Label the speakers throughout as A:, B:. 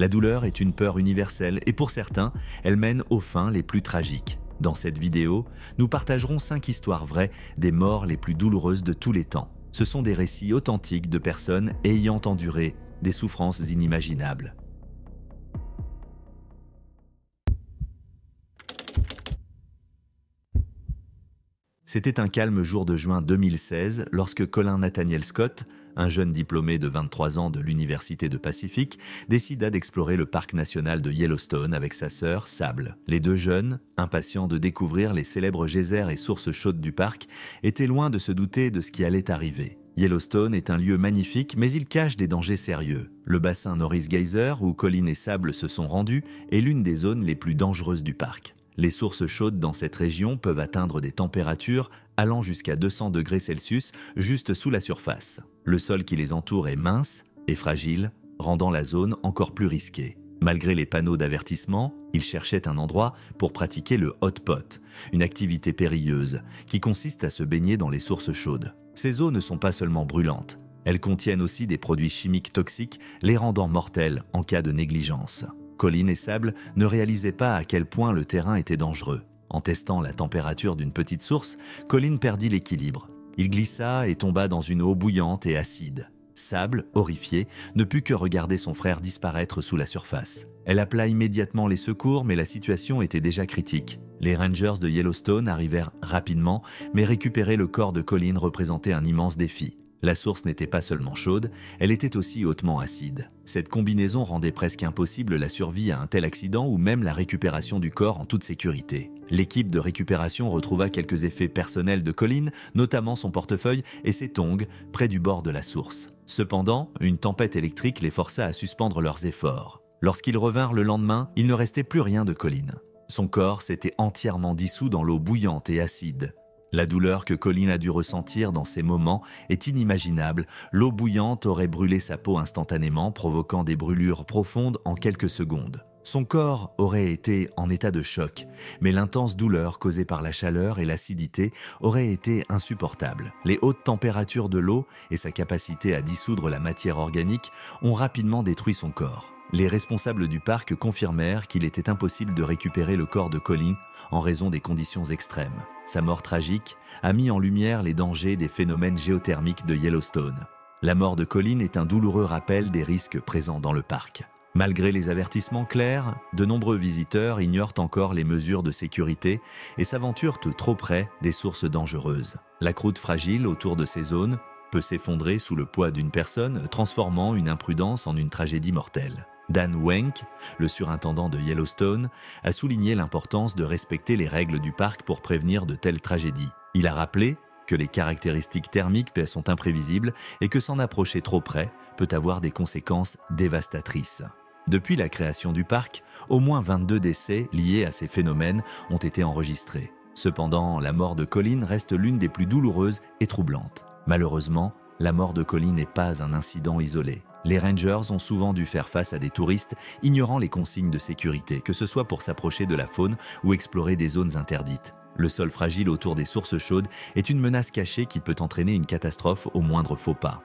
A: La douleur est une peur universelle et pour certains, elle mène aux fins les plus tragiques. Dans cette vidéo, nous partagerons 5 histoires vraies des morts les plus douloureuses de tous les temps. Ce sont des récits authentiques de personnes ayant enduré des souffrances inimaginables. C'était un calme jour de juin 2016 lorsque Colin Nathaniel Scott, un jeune diplômé de 23 ans de l'Université de Pacifique, décida d'explorer le parc national de Yellowstone avec sa sœur Sable. Les deux jeunes, impatients de découvrir les célèbres geysers et sources chaudes du parc, étaient loin de se douter de ce qui allait arriver. Yellowstone est un lieu magnifique, mais il cache des dangers sérieux. Le bassin Norris Geyser, où Colin et Sable se sont rendus, est l'une des zones les plus dangereuses du parc. Les sources chaudes dans cette région peuvent atteindre des températures allant jusqu'à 200 degrés Celsius juste sous la surface. Le sol qui les entoure est mince et fragile, rendant la zone encore plus risquée. Malgré les panneaux d'avertissement, ils cherchaient un endroit pour pratiquer le hot pot, une activité périlleuse qui consiste à se baigner dans les sources chaudes. Ces eaux ne sont pas seulement brûlantes, elles contiennent aussi des produits chimiques toxiques, les rendant mortels en cas de négligence. Colin et Sable ne réalisaient pas à quel point le terrain était dangereux. En testant la température d'une petite source, Colin perdit l'équilibre. Il glissa et tomba dans une eau bouillante et acide. Sable, horrifiée, ne put que regarder son frère disparaître sous la surface. Elle appela immédiatement les secours, mais la situation était déjà critique. Les Rangers de Yellowstone arrivèrent rapidement, mais récupérer le corps de Colin représentait un immense défi. La source n'était pas seulement chaude, elle était aussi hautement acide. Cette combinaison rendait presque impossible la survie à un tel accident ou même la récupération du corps en toute sécurité. L'équipe de récupération retrouva quelques effets personnels de Colin, notamment son portefeuille et ses tongs près du bord de la source. Cependant, une tempête électrique les força à suspendre leurs efforts. Lorsqu'ils revinrent le lendemain, il ne restait plus rien de Colin. Son corps s'était entièrement dissous dans l'eau bouillante et acide. La douleur que Colin a dû ressentir dans ces moments est inimaginable. L'eau bouillante aurait brûlé sa peau instantanément, provoquant des brûlures profondes en quelques secondes. Son corps aurait été en état de choc, mais l'intense douleur causée par la chaleur et l'acidité aurait été insupportable. Les hautes températures de l'eau et sa capacité à dissoudre la matière organique ont rapidement détruit son corps. Les responsables du parc confirmèrent qu'il était impossible de récupérer le corps de Colin en raison des conditions extrêmes. Sa mort tragique a mis en lumière les dangers des phénomènes géothermiques de Yellowstone. La mort de Colin est un douloureux rappel des risques présents dans le parc. Malgré les avertissements clairs, de nombreux visiteurs ignorent encore les mesures de sécurité et s'aventurent trop près des sources dangereuses. La croûte fragile autour de ces zones peut s'effondrer sous le poids d'une personne, transformant une imprudence en une tragédie mortelle. Dan Wenck, le surintendant de Yellowstone, a souligné l'importance de respecter les règles du parc pour prévenir de telles tragédies. Il a rappelé que les caractéristiques thermiques sont imprévisibles et que s'en approcher trop près peut avoir des conséquences dévastatrices. Depuis la création du parc, au moins 22 décès liés à ces phénomènes ont été enregistrés. Cependant, la mort de Colin reste l'une des plus douloureuses et troublantes. Malheureusement, la mort de Colin n'est pas un incident isolé. Les Rangers ont souvent dû faire face à des touristes ignorant les consignes de sécurité, que ce soit pour s'approcher de la faune ou explorer des zones interdites. Le sol fragile autour des sources chaudes est une menace cachée qui peut entraîner une catastrophe au moindre faux pas.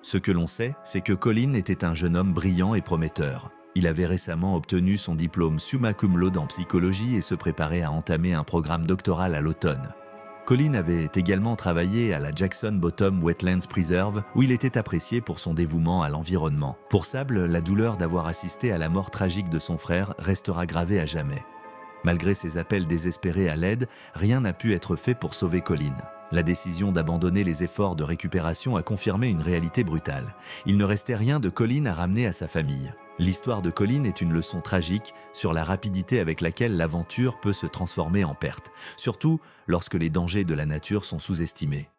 A: Ce que l'on sait, c'est que Colin était un jeune homme brillant et prometteur. Il avait récemment obtenu son diplôme summa cum laude en psychologie et se préparait à entamer un programme doctoral à l'automne. Colin avait également travaillé à la Jackson Bottom Wetlands Preserve où il était apprécié pour son dévouement à l'environnement. Pour Sable, la douleur d'avoir assisté à la mort tragique de son frère restera gravée à jamais. Malgré ses appels désespérés à l'aide, rien n'a pu être fait pour sauver Colin. La décision d'abandonner les efforts de récupération a confirmé une réalité brutale. Il ne restait rien de Colin à ramener à sa famille. L'histoire de Colin est une leçon tragique sur la rapidité avec laquelle l'aventure peut se transformer en perte, surtout lorsque les dangers de la nature sont sous-estimés.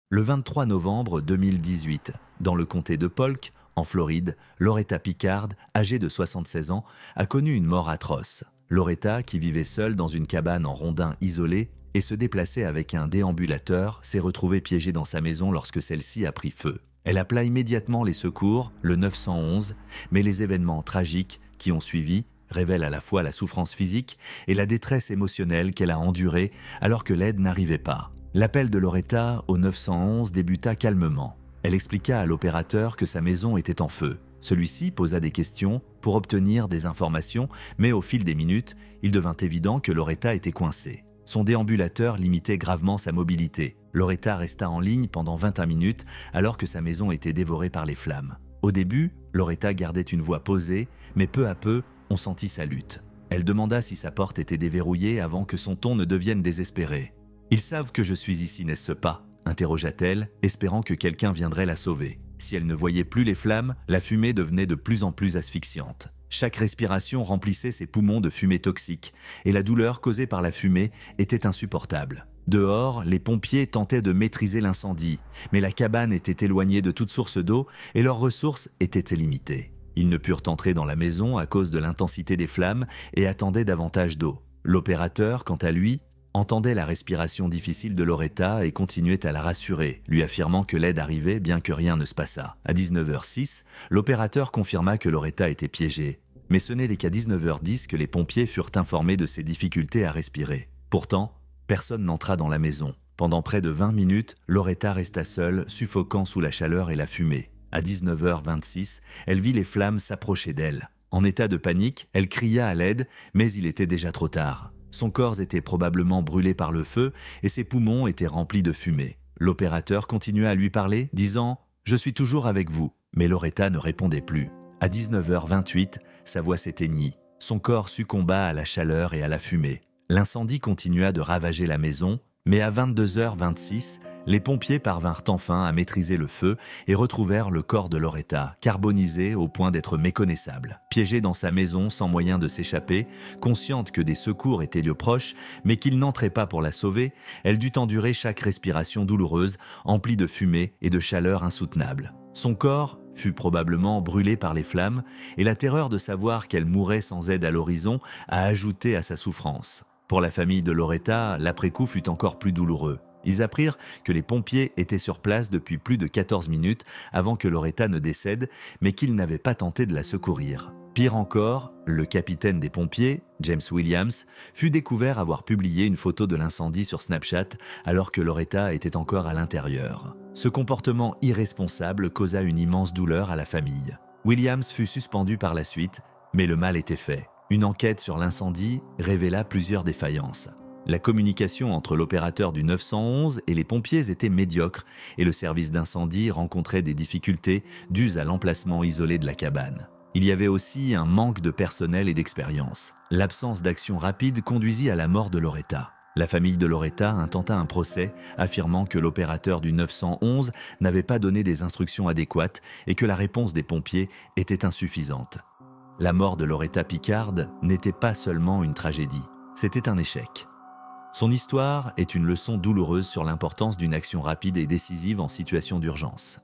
A: Le 23 novembre 2018, dans le comté de Polk, en Floride, Loretta Pickard, âgée de 76 ans, a connu une mort atroce. Loretta, qui vivait seule dans une cabane en rondin isolée et se déplaçait avec un déambulateur, s'est retrouvée piégée dans sa maison lorsque celle-ci a pris feu. Elle appela immédiatement les secours, le 911, mais les événements tragiques qui ont suivi révèlent à la fois la souffrance physique et la détresse émotionnelle qu'elle a endurée alors que l'aide n'arrivait pas. L'appel de Loretta au 911 débuta calmement. Elle expliqua à l'opérateur que sa maison était en feu. Celui-ci posa des questions pour obtenir des informations, mais au fil des minutes, il devint évident que Loretta était coincée. Son déambulateur limitait gravement sa mobilité. Loretta resta en ligne pendant 21 minutes alors que sa maison était dévorée par les flammes. Au début, Loretta gardait une voix posée, mais peu à peu, on sentit sa lutte. Elle demanda si sa porte était déverrouillée avant que son ton ne devienne désespéré. « Ils savent que je suis ici, n'est-ce pas ?» interrogea-t-elle, espérant que quelqu'un viendrait la sauver. Si elle ne voyait plus les flammes, la fumée devenait de plus en plus asphyxiante. Chaque respiration remplissait ses poumons de fumée toxique, et la douleur causée par la fumée était insupportable. Dehors, les pompiers tentaient de maîtriser l'incendie, mais la cabane était éloignée de toute source d'eau et leurs ressources étaient limitées. Ils ne purent entrer dans la maison à cause de l'intensité des flammes et attendaient davantage d'eau. L'opérateur, quant à lui, entendait la respiration difficile de Loretta et continuait à la rassurer, lui affirmant que l'aide arrivait bien que rien ne se passât. À 19h06, l'opérateur confirma que Loretta était piégée. Mais ce n'est qu'à 19h10 que les pompiers furent informés de ses difficultés à respirer. Pourtant, personne n'entra dans la maison. Pendant près de 20 minutes, Loretta resta seule, suffoquant sous la chaleur et la fumée. À 19h26, elle vit les flammes s'approcher d'elle. En état de panique, elle cria à l'aide, mais il était déjà trop tard. Son corps était probablement brûlé par le feu et ses poumons étaient remplis de fumée. L'opérateur continua à lui parler, disant « Je suis toujours avec vous ». Mais Loretta ne répondait plus. À 19h28, sa voix s'éteignit. Son corps succomba à la chaleur et à la fumée. L'incendie continua de ravager la maison, mais à 22h26, les pompiers parvinrent enfin à maîtriser le feu et retrouvèrent le corps de Loretta, carbonisé au point d'être méconnaissable. Piégée dans sa maison sans moyen de s'échapper, consciente que des secours étaient lieu proche, mais qu'ils n'entraient pas pour la sauver, elle dut endurer chaque respiration douloureuse, emplie de fumée et de chaleur insoutenable. Son corps fut probablement brûlé par les flammes, et la terreur de savoir qu'elle mourrait sans aide à l'horizon a ajouté à sa souffrance. Pour la famille de Loretta, l'après-coup fut encore plus douloureux. Ils apprirent que les pompiers étaient sur place depuis plus de 14 minutes avant que Loretta ne décède, mais qu'ils n'avaient pas tenté de la secourir. Pire encore, le capitaine des pompiers, James Williams, fut découvert avoir publié une photo de l'incendie sur Snapchat alors que Loretta était encore à l'intérieur. Ce comportement irresponsable causa une immense douleur à la famille. Williams fut suspendu par la suite, mais le mal était fait. Une enquête sur l'incendie révéla plusieurs défaillances. La communication entre l'opérateur du 911 et les pompiers était médiocre et le service d'incendie rencontrait des difficultés dues à l'emplacement isolé de la cabane. Il y avait aussi un manque de personnel et d'expérience. L'absence d'action rapide conduisit à la mort de Loretta. La famille de Loretta intenta un procès, affirmant que l'opérateur du 911 n'avait pas donné des instructions adéquates et que la réponse des pompiers était insuffisante. La mort de Loretta Pickard n'était pas seulement une tragédie, c'était un échec. Son histoire est une leçon douloureuse sur l'importance d'une action rapide et décisive en situation d'urgence.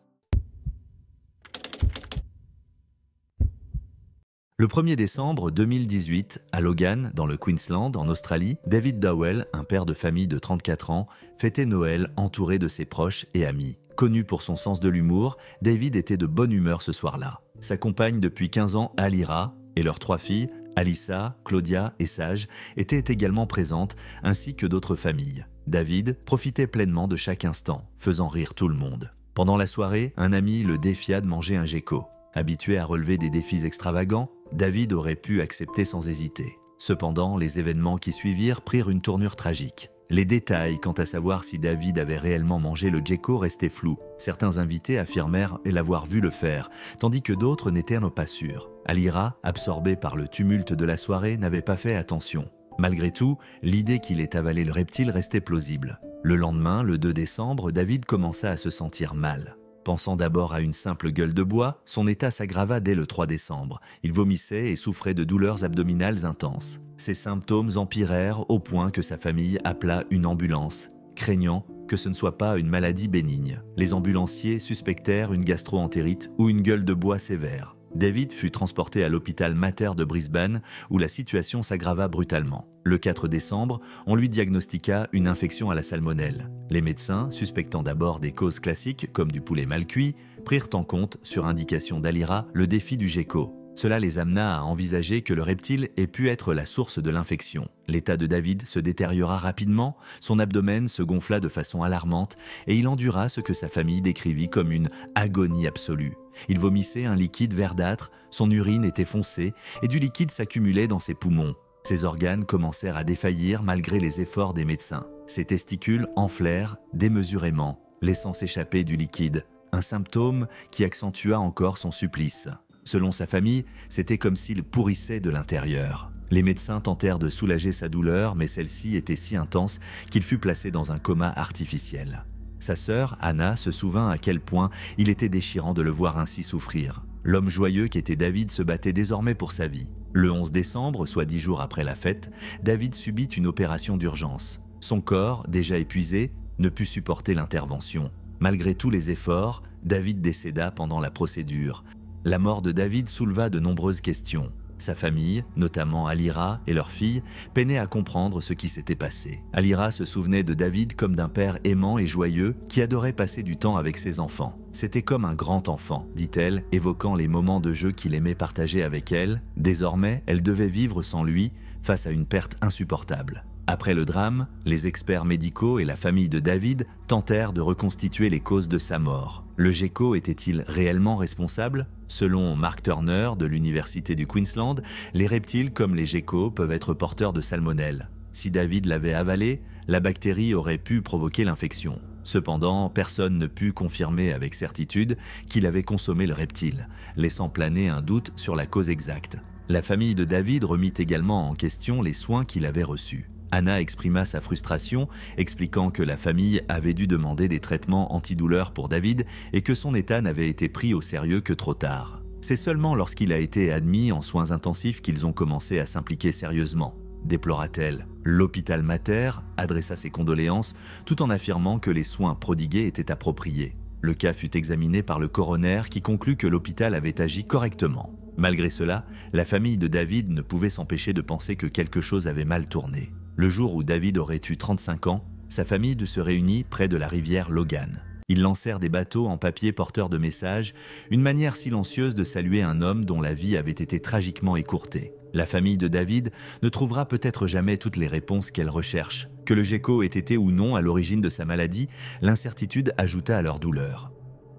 A: Le 1er décembre 2018, à Logan, dans le Queensland, en Australie, David Dowell, un père de famille de 34 ans, fêtait Noël entouré de ses proches et amis. Connu pour son sens de l'humour, David était de bonne humeur ce soir-là. Sa compagne depuis 15 ans, Alira, et leurs 3 filles, Alyssa, Claudia et Sage, étaient également présentes, ainsi que d'autres familles. David profitait pleinement de chaque instant, faisant rire tout le monde. Pendant la soirée, un ami le défia de manger un gecko. Habitué à relever des défis extravagants, David aurait pu accepter sans hésiter. Cependant, les événements qui suivirent prirent une tournure tragique. Les détails quant à savoir si David avait réellement mangé le gecko restaient flous. Certains invités affirmèrent l'avoir vu le faire, tandis que d'autres n'étaient pas sûrs. Alira, absorbée par le tumulte de la soirée, n'avait pas fait attention. Malgré tout, l'idée qu'il ait avalé le reptile restait plausible. Le lendemain, le 2 décembre, David commença à se sentir mal. Pensant d'abord à une simple gueule de bois, son état s'aggrava dès le 3 décembre. Il vomissait et souffrait de douleurs abdominales intenses. Ses symptômes empirèrent au point que sa famille appela une ambulance, craignant que ce ne soit pas une maladie bénigne. Les ambulanciers suspectèrent une gastro-entérite ou une gueule de bois sévère. David fut transporté à l'hôpital Mater de Brisbane où la situation s'aggrava brutalement. Le 4 décembre, on lui diagnostiqua une infection à la salmonelle. Les médecins, suspectant d'abord des causes classiques comme du poulet mal cuit, prirent en compte, sur indication d'Alira, le défi du gecko. Cela les amena à envisager que le reptile ait pu être la source de l'infection. L'état de David se détériora rapidement, son abdomen se gonfla de façon alarmante et il endura ce que sa famille décrivit comme une agonie absolue. Il vomissait un liquide verdâtre, son urine était foncée et du liquide s'accumulait dans ses poumons. Ses organes commencèrent à défaillir malgré les efforts des médecins. Ses testicules enflèrent démesurément, laissant s'échapper du liquide, un symptôme qui accentua encore son supplice. Selon sa famille, c'était comme s'il pourrissait de l'intérieur. Les médecins tentèrent de soulager sa douleur, mais celle-ci était si intense qu'il fut placé dans un coma artificiel. Sa sœur, Anna, se souvint à quel point il était déchirant de le voir ainsi souffrir. L'homme joyeux qu'était David se battait désormais pour sa vie. Le 11 décembre, soit 10 jours après la fête, David subit une opération d'urgence. Son corps, déjà épuisé, ne put supporter l'intervention. Malgré tous les efforts, David décéda pendant la procédure. La mort de David souleva de nombreuses questions. Sa famille, notamment Alira et leur fille, peinaient à comprendre ce qui s'était passé. Alira se souvenait de David comme d'un père aimant et joyeux qui adorait passer du temps avec ses enfants. C'était comme un grand enfant, dit-elle, évoquant les moments de jeu qu'il aimait partager avec elle. Désormais, elle devait vivre sans lui, face à une perte insupportable. Après le drame, les experts médicaux et la famille de David tentèrent de reconstituer les causes de sa mort. Le gecko était-il réellement responsable ? Selon Mark Turner de l'Université du Queensland, les reptiles comme les geckos peuvent être porteurs de salmonelle. Si David l'avait avalé, la bactérie aurait pu provoquer l'infection. Cependant, personne ne put confirmer avec certitude qu'il avait consommé le reptile, laissant planer un doute sur la cause exacte. La famille de David remit également en question les soins qu'il avait reçus. Anna exprima sa frustration, expliquant que la famille avait dû demander des traitements antidouleurs pour David et que son état n'avait été pris au sérieux que trop tard. C'est seulement lorsqu'il a été admis en soins intensifs qu'ils ont commencé à s'impliquer sérieusement, déplora-t-elle. L'hôpital Mater adressa ses condoléances tout en affirmant que les soins prodigués étaient appropriés. Le cas fut examiné par le coroner qui conclut que l'hôpital avait agi correctement. Malgré cela, la famille de David ne pouvait s'empêcher de penser que quelque chose avait mal tourné. Le jour où David aurait eu 35 ans, sa famille se réunit près de la rivière Logan. Ils lancèrent des bateaux en papier porteurs de messages, une manière silencieuse de saluer un homme dont la vie avait été tragiquement écourtée. La famille de David ne trouvera peut-être jamais toutes les réponses qu'elle recherche. Que le gecko ait été ou non à l'origine de sa maladie, l'incertitude ajouta à leur douleur.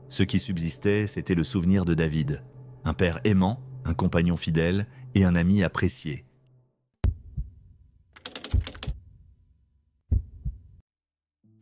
A: Ce qui subsistait, c'était le souvenir de David. Un père aimant, un compagnon fidèle et un ami apprécié.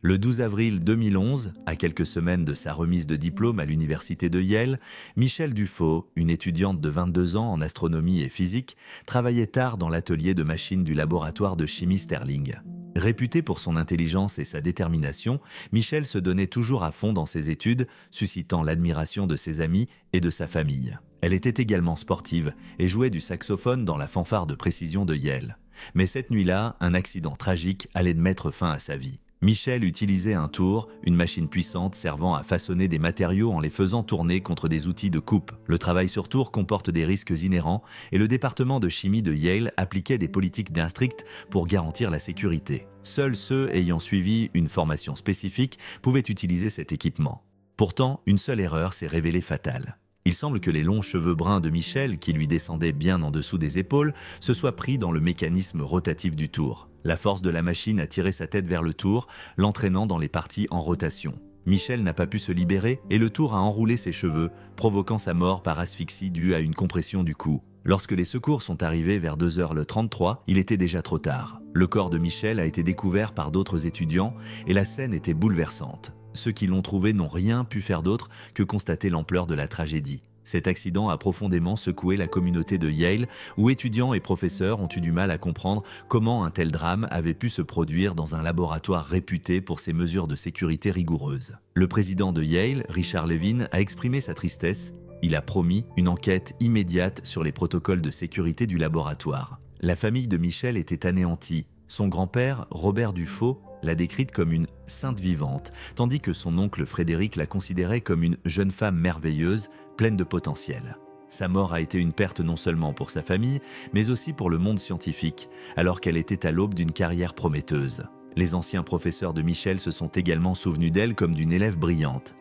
A: Le 12 avril 2011, à quelques semaines de sa remise de diplôme à l'université de Yale, Michelle Dufaux, une étudiante de 22 ans en astronomie et physique, travaillait tard dans l'atelier de machines du laboratoire de chimie Sterling. Réputée pour son intelligence et sa détermination, Michelle se donnait toujours à fond dans ses études, suscitant l'admiration de ses amis et de sa famille. Elle était également sportive et jouait du saxophone dans la fanfare de précision de Yale. Mais cette nuit-là, un accident tragique allait mettre fin à sa vie. Michelle utilisait un tour, une machine puissante servant à façonner des matériaux en les faisant tourner contre des outils de coupe. Le travail sur tour comporte des risques inhérents et le département de chimie de Yale appliquait des politiques bien strictes pour garantir la sécurité. Seuls ceux ayant suivi une formation spécifique pouvaient utiliser cet équipement. Pourtant, une seule erreur s'est révélée fatale. Il semble que les longs cheveux bruns de Michelle, qui lui descendaient bien en dessous des épaules, se soient pris dans le mécanisme rotatif du tour. La force de la machine a tiré sa tête vers le tour, l'entraînant dans les parties en rotation. Michelle n'a pas pu se libérer et le tour a enroulé ses cheveux, provoquant sa mort par asphyxie due à une compression du cou. Lorsque les secours sont arrivés vers 2h33, il était déjà trop tard. Le corps de Michelle a été découvert par d'autres étudiants et la scène était bouleversante. Ceux qui l'ont trouvé n'ont rien pu faire d'autre que constater l'ampleur de la tragédie. Cet accident a profondément secoué la communauté de Yale, où étudiants et professeurs ont eu du mal à comprendre comment un tel drame avait pu se produire dans un laboratoire réputé pour ses mesures de sécurité rigoureuses. Le président de Yale, Richard Levin, a exprimé sa tristesse. Il a promis une enquête immédiate sur les protocoles de sécurité du laboratoire. La famille de Michelle était anéantie. Son grand-père, Robert Dufaux, l'a décrite comme une sainte vivante, tandis que son oncle Frédéric la considérait comme une jeune femme merveilleuse, pleine de potentiel. Sa mort a été une perte non seulement pour sa famille, mais aussi pour le monde scientifique, alors qu'elle était à l'aube d'une carrière prometteuse. Les anciens professeurs de Michelle se sont également souvenus d'elle comme d'une élève brillante.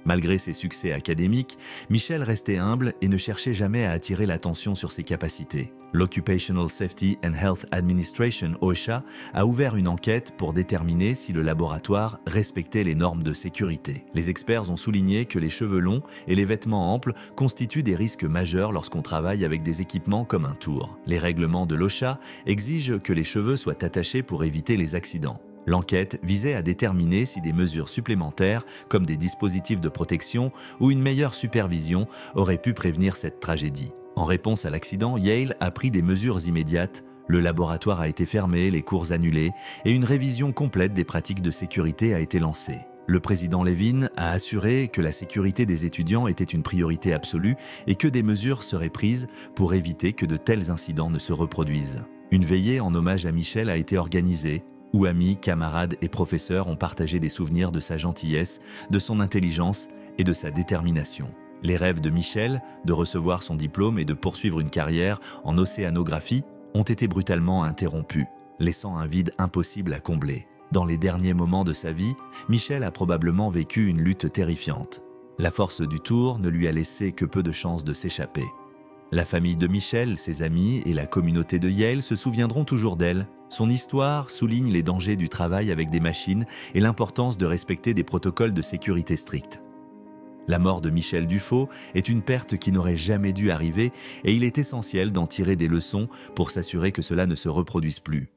A: Malgré ses succès académiques, Michel restait humble et ne cherchait jamais à attirer l'attention sur ses capacités. L'Occupational Safety and Health Administration, OSHA, a ouvert une enquête pour déterminer si le laboratoire respectait les normes de sécurité. Les experts ont souligné que les cheveux longs et les vêtements amples constituent des risques majeurs lorsqu'on travaille avec des équipements comme un tour. Les règlements de l'OSHA exigent que les cheveux soient attachés pour éviter les accidents. L'enquête visait à déterminer si des mesures supplémentaires, comme des dispositifs de protection ou une meilleure supervision, auraient pu prévenir cette tragédie. En réponse à l'accident, Yale a pris des mesures immédiates. Le laboratoire a été fermé, les cours annulés et une révision complète des pratiques de sécurité a été lancée. Le président Levin a assuré que la sécurité des étudiants était une priorité absolue et que des mesures seraient prises pour éviter que de tels incidents ne se reproduisent. Une veillée en hommage à Michel a été organisée, où amis, camarades et professeurs ont partagé des souvenirs de sa gentillesse, de son intelligence et de sa détermination. Les rêves de Michel, de recevoir son diplôme et de poursuivre une carrière en océanographie, ont été brutalement interrompus, laissant un vide impossible à combler. Dans les derniers moments de sa vie, Michel a probablement vécu une lutte terrifiante. La force du tour ne lui a laissé que peu de chances de s'échapper. La famille de Michel, ses amis et la communauté de Yale se souviendront toujours d'elle. Son histoire souligne les dangers du travail avec des machines et l'importance de respecter des protocoles de sécurité stricts. La mort de Michel Dufaux est une perte qui n'aurait jamais dû arriver et il est essentiel d'en tirer des leçons pour s'assurer que cela ne se reproduise plus.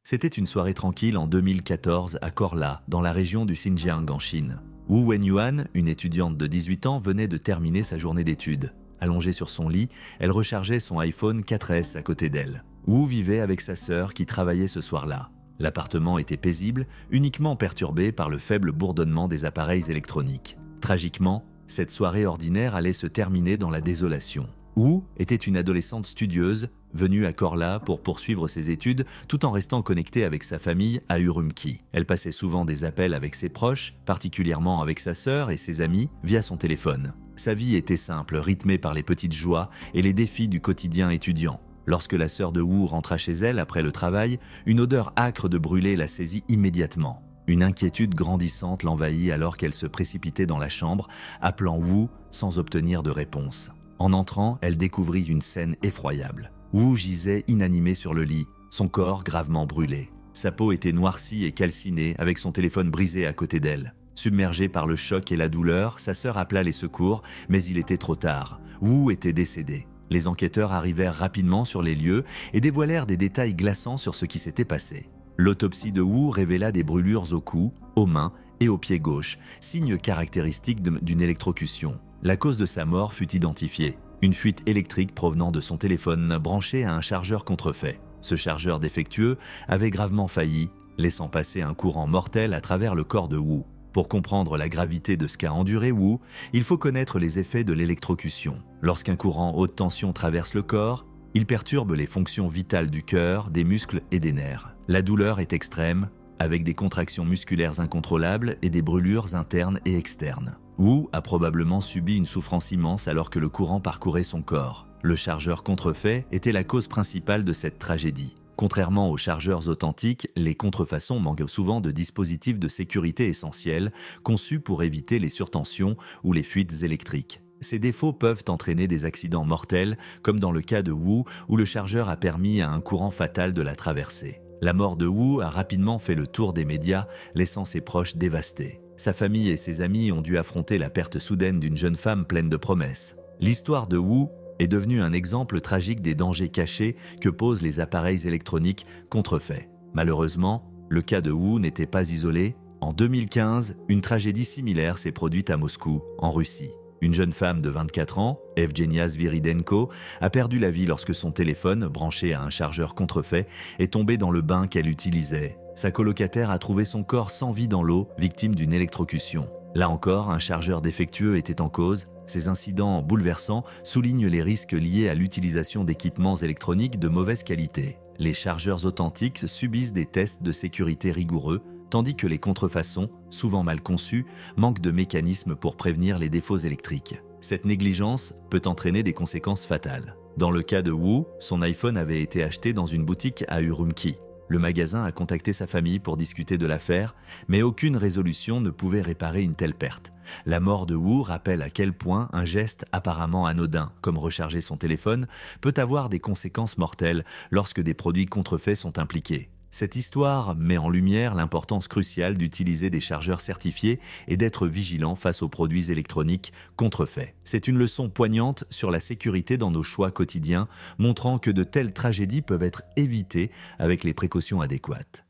A: C'était une soirée tranquille en 2014 à Korla, dans la région du Xinjiang en Chine. Wu Wenyuan, une étudiante de 18 ans, venait de terminer sa journée d'études. Allongée sur son lit, elle rechargeait son iPhone 4S à côté d'elle. Wu vivait avec sa sœur qui travaillait ce soir-là. L'appartement était paisible, uniquement perturbé par le faible bourdonnement des appareils électroniques. Tragiquement, cette soirée ordinaire allait se terminer dans la désolation. Wu était une adolescente studieuse, venue à Korla pour poursuivre ses études tout en restant connectée avec sa famille à Urumqi. Elle passait souvent des appels avec ses proches, particulièrement avec sa sœur et ses amis, via son téléphone. Sa vie était simple, rythmée par les petites joies et les défis du quotidien étudiant. Lorsque la sœur de Wu rentra chez elle après le travail, une odeur âcre de brûlé la saisit immédiatement. Une inquiétude grandissante l'envahit alors qu'elle se précipitait dans la chambre, appelant Wu sans obtenir de réponse. En entrant, elle découvrit une scène effroyable. Wu gisait inanimé sur le lit, son corps gravement brûlé. Sa peau était noircie et calcinée, avec son téléphone brisé à côté d'elle. Submergée par le choc et la douleur, sa sœur appela les secours, mais il était trop tard. Wu était décédé. Les enquêteurs arrivèrent rapidement sur les lieux et dévoilèrent des détails glaçants sur ce qui s'était passé. L'autopsie de Wu révéla des brûlures au cou, aux mains et au pied gauche, signe caractéristique d'une électrocution. La cause de sa mort fut identifiée. Une fuite électrique provenant de son téléphone branché à un chargeur contrefait. Ce chargeur défectueux avait gravement failli, laissant passer un courant mortel à travers le corps de Wu. Pour comprendre la gravité de ce qu'a enduré Wu, il faut connaître les effets de l'électrocution. Lorsqu'un courant haute tension traverse le corps, il perturbe les fonctions vitales du cœur, des muscles et des nerfs. La douleur est extrême, avec des contractions musculaires incontrôlables et des brûlures internes et externes. Wu a probablement subi une souffrance immense alors que le courant parcourait son corps. Le chargeur contrefait était la cause principale de cette tragédie. Contrairement aux chargeurs authentiques, les contrefaçons manquent souvent de dispositifs de sécurité essentiels conçus pour éviter les surtensions ou les fuites électriques. Ces défauts peuvent entraîner des accidents mortels, comme dans le cas de Wu où le chargeur a permis à un courant fatal de la traverser. La mort de Wu a rapidement fait le tour des médias, laissant ses proches dévastés. Sa famille et ses amis ont dû affronter la perte soudaine d'une jeune femme pleine de promesses. L'histoire de Wu est devenue un exemple tragique des dangers cachés que posent les appareils électroniques contrefaits. Malheureusement, le cas de Wu n'était pas isolé. En 2015, une tragédie similaire s'est produite à Moscou, en Russie. Une jeune femme de 24 ans, Evgenia Sviridenko, a perdu la vie lorsque son téléphone, branché à un chargeur contrefait, est tombé dans le bain qu'elle utilisait. Sa colocataire a trouvé son corps sans vie dans l'eau, victime d'une électrocution. Là encore, un chargeur défectueux était en cause. Ces incidents bouleversants soulignent les risques liés à l'utilisation d'équipements électroniques de mauvaise qualité. Les chargeurs authentiques subissent des tests de sécurité rigoureux, tandis que les contrefaçons, souvent mal conçues, manquent de mécanismes pour prévenir les défauts électriques. Cette négligence peut entraîner des conséquences fatales. Dans le cas de Wu, son iPhone avait été acheté dans une boutique à Urumqi. Le magasin a contacté sa famille pour discuter de l'affaire, mais aucune résolution ne pouvait réparer une telle perte. La mort de Wu rappelle à quel point un geste apparemment anodin, comme recharger son téléphone, peut avoir des conséquences mortelles lorsque des produits contrefaits sont impliqués. Cette histoire met en lumière l'importance cruciale d'utiliser des chargeurs certifiés et d'être vigilant face aux produits électroniques contrefaits. C'est une leçon poignante sur la sécurité dans nos choix quotidiens, montrant que de telles tragédies peuvent être évitées avec les précautions adéquates.